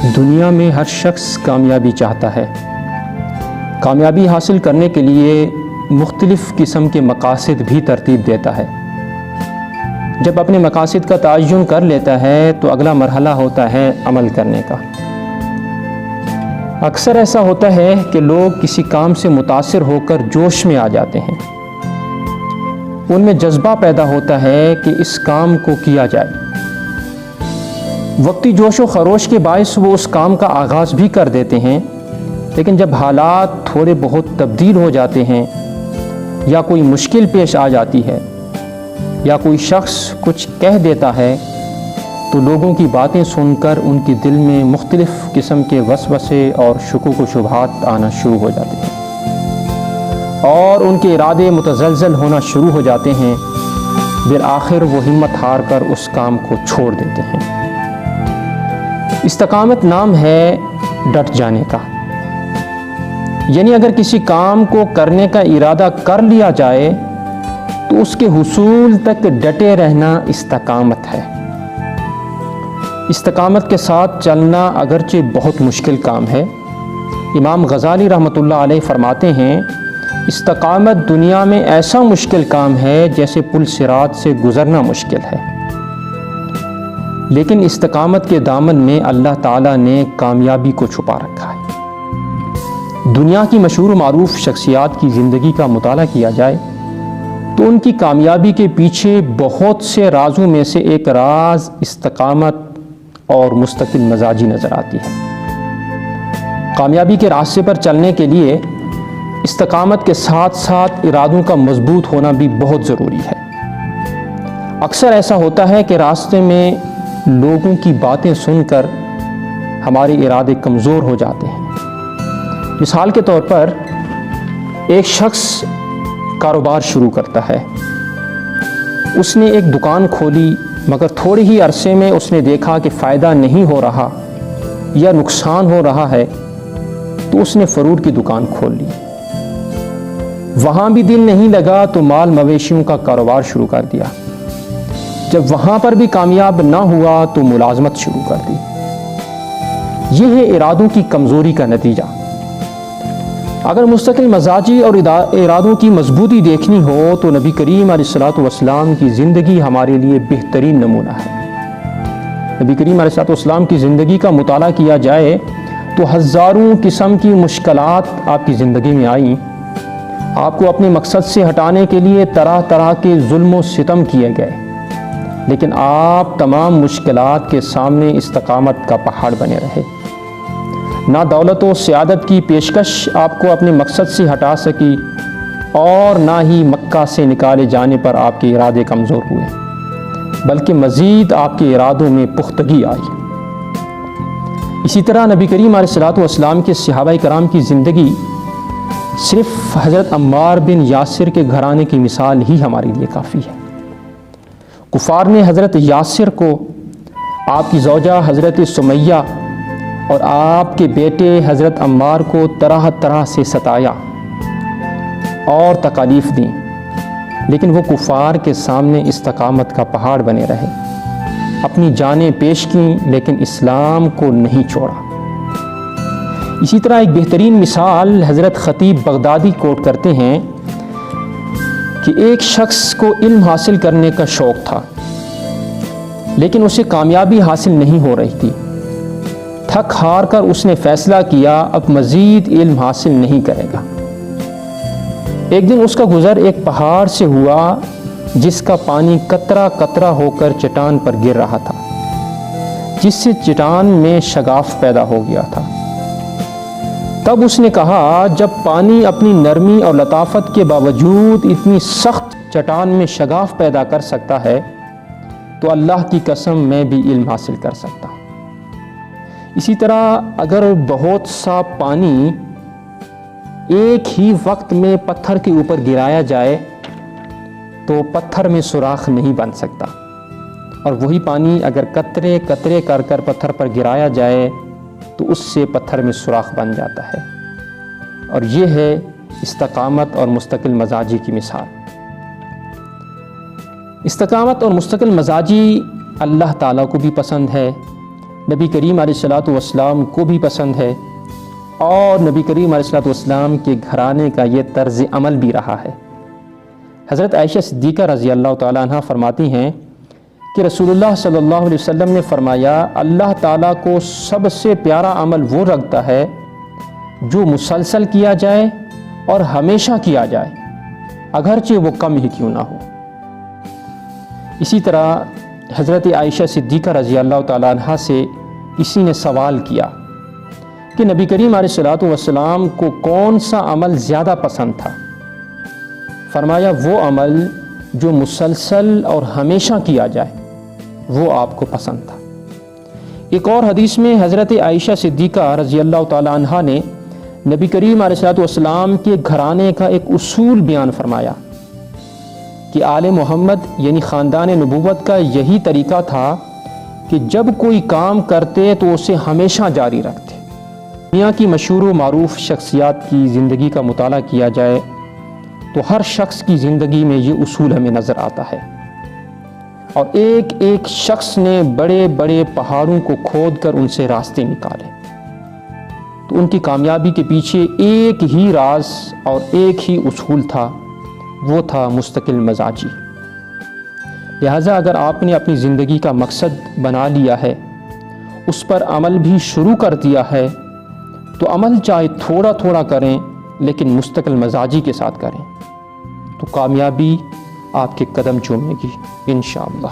دنیا میں ہر شخص کامیابی چاہتا ہے۔ کامیابی حاصل کرنے کے لیے مختلف قسم کے مقاصد بھی ترتیب دیتا ہے۔ جب اپنے مقاصد کا تعین کر لیتا ہے تو اگلا مرحلہ ہوتا ہے عمل کرنے کا۔ اکثر ایسا ہوتا ہے کہ لوگ کسی کام سے متاثر ہو کر جوش میں آ جاتے ہیں۔ ان میں جذبہ پیدا ہوتا ہے کہ اس کام کو کیا جائے۔ وقتی جوش و خروش کے باعث وہ اس کام کا آغاز بھی کر دیتے ہیں، لیکن جب حالات تھوڑے بہت تبدیل ہو جاتے ہیں یا کوئی مشکل پیش آ جاتی ہے یا کوئی شخص کچھ کہہ دیتا ہے تو لوگوں کی باتیں سن کر ان کے دل میں مختلف قسم کے وسوسے اور شکوک و شبہات آنا شروع ہو جاتے ہیں اور ان کے ارادے متزلزل ہونا شروع ہو جاتے ہیں۔ بالآخر وہ ہمت ہار کر اس کام کو چھوڑ دیتے ہیں۔ استقامت نام ہے ڈٹ جانے کا، یعنی اگر کسی کام کو کرنے کا ارادہ کر لیا جائے تو اس کے حصول تک ڈٹے رہنا استقامت ہے۔ استقامت کے ساتھ چلنا اگرچہ بہت مشکل کام ہے۔ امام غزالی رحمۃ اللہ علیہ فرماتے ہیں، استقامت دنیا میں ایسا مشکل کام ہے جیسے پل صراط سے گزرنا مشکل ہے، لیکن استقامت کے دامن میں اللہ تعالیٰ نے کامیابی کو چھپا رکھا ہے۔ دنیا کی مشہور و معروف شخصیات کی زندگی کا مطالعہ کیا جائے تو ان کی کامیابی کے پیچھے بہت سے رازوں میں سے ایک راز استقامت اور مستقل مزاجی نظر آتی ہے۔ کامیابی کے راستے پر چلنے کے لیے استقامت کے ساتھ ساتھ ارادوں کا مضبوط ہونا بھی بہت ضروری ہے۔ اکثر ایسا ہوتا ہے کہ راستے میں لوگوں کی باتیں سن کر ہمارے ارادے کمزور ہو جاتے ہیں۔ مثال کے طور پر ایک شخص کاروبار شروع کرتا ہے۔ اس نے ایک دکان کھولی، مگر تھوڑے ہی عرصے میں اس نے دیکھا کہ فائدہ نہیں ہو رہا یا نقصان ہو رہا ہے، تو اس نے فروٹ کی دکان کھول لی۔ وہاں بھی دل نہیں لگا تو مال مویشیوں کا کاروبار شروع کر دیا۔ جب وہاں پر بھی کامیاب نہ ہوا تو ملازمت شروع کر دی۔ یہ ہے ارادوں کی کمزوری کا نتیجہ۔ اگر مستقل مزاجی اور ارادوں کی مضبوطی دیکھنی ہو تو نبی کریم علیہ الصلوۃ والسلام کی زندگی ہمارے لیے بہترین نمونہ ہے۔ نبی کریم علیہ الصلوۃ والسلام کی زندگی کا مطالعہ کیا جائے تو ہزاروں قسم کی مشکلات آپ کی زندگی میں آئیں۔ آپ کو اپنے مقصد سے ہٹانے کے لیے طرح طرح کے ظلم و ستم کیے گئے، لیکن آپ تمام مشکلات کے سامنے استقامت کا پہاڑ بنے رہے۔ نہ دولت و سعادت کی پیشکش آپ کو اپنے مقصد سے ہٹا سکی اور نہ ہی مکہ سے نکالے جانے پر آپ کے ارادے کمزور ہوئے، بلکہ مزید آپ کے ارادوں میں پختگی آئی۔ اسی طرح نبی کریم علیہ الصلوۃ والسلام کے صحابہ کرام کی زندگی صرف حضرت عمار بن یاسر کے گھرانے کی مثال ہی ہمارے لیے کافی ہے۔ کفار نے حضرت یاسر کو، آپ کی زوجہ حضرت سمیہ اور آپ کے بیٹے حضرت عمار کو طرح طرح سے ستایا اور تکالیف دیں، لیکن وہ کفار کے سامنے استقامت کا پہاڑ بنے رہے، اپنی جانیں پیش کیں لیکن اسلام کو نہیں چھوڑا۔ اسی طرح ایک بہترین مثال حضرت خطیب بغدادی کوٹ کرتے ہیں کہ ایک شخص کو علم حاصل کرنے کا شوق تھا، لیکن اسے کامیابی حاصل نہیں ہو رہی تھی۔ تھک ہار کر اس نے فیصلہ کیا اب مزید علم حاصل نہیں کرے گا۔ ایک دن اس کا گزر ایک پہاڑ سے ہوا جس کا پانی قطرہ قطرہ ہو کر چٹان پر گر رہا تھا، جس سے چٹان میں شگاف پیدا ہو گیا تھا۔ تب اس نے کہا، جب پانی اپنی نرمی اور لطافت کے باوجود اتنی سخت چٹان میں شگاف پیدا کر سکتا ہے تو اللہ کی قسم میں بھی علم حاصل کر سکتا ہوں۔ اسی طرح اگر بہت سا پانی ایک ہی وقت میں پتھر کے اوپر گرایا جائے تو پتھر میں سوراخ نہیں بن سکتا، اور وہی پانی اگر قطرے قطرے کر کر پتھر پر گرایا جائے تو اس سے پتھر میں سوراخ بن جاتا ہے۔ اور یہ ہے استقامت اور مستقل مزاجی کی مثال۔ استقامت اور مستقل مزاجی اللہ تعالیٰ کو بھی پسند ہے، نبی کریم علیہ الصلوۃ والسلام کو بھی پسند ہے اور نبی کریم علیہ الصلوۃ والسلام کے گھرانے کا یہ طرز عمل بھی رہا ہے۔ حضرت عائشہ صدیقہ رضی اللہ تعالیٰ عنہ فرماتی ہیں کہ رسول اللہ صلی اللہ علیہ وسلم نے فرمایا، اللہ تعالیٰ کو سب سے پیارا عمل وہ لگتا ہے جو مسلسل کیا جائے اور ہمیشہ کیا جائے، اگرچہ وہ کم ہی کیوں نہ ہو۔ اسی طرح حضرت عائشہ صدیقہ رضی اللہ تعالیٰ عنہ سے کسی نے سوال کیا کہ نبی کریم علیہ الصلوۃ والسلام کو کون سا عمل زیادہ پسند تھا؟ فرمایا وہ عمل جو مسلسل اور ہمیشہ کیا جائے وہ آپ کو پسند تھا۔ ایک اور حدیث میں حضرت عائشہ صدیقہ رضی اللہ تعالیٰ عنہ نے نبی کریم علیہ الصلوۃ والسلام کے گھرانے کا ایک اصول بیان فرمایا کہ آل محمد یعنی خاندان نبوت کا یہی طریقہ تھا کہ جب کوئی کام کرتے تو اسے ہمیشہ جاری رکھتے۔ دنیا کی مشہور و معروف شخصیات کی زندگی کا مطالعہ کیا جائے تو ہر شخص کی زندگی میں یہ اصول ہمیں نظر آتا ہے، اور ایک ایک شخص نے بڑے بڑے پہاڑوں کو کھود کر ان سے راستے نکالے، تو ان کی کامیابی کے پیچھے ایک ہی راز اور ایک ہی اصول تھا، وہ تھا مستقل مزاجی۔ لہٰذا اگر آپ نے اپنی زندگی کا مقصد بنا لیا ہے، اس پر عمل بھی شروع کر دیا ہے، تو عمل چاہے تھوڑا تھوڑا کریں لیکن مستقل مزاجی کے ساتھ کریں، تو کامیابی آپ کے قدم چومے گی انشاءاللہ۔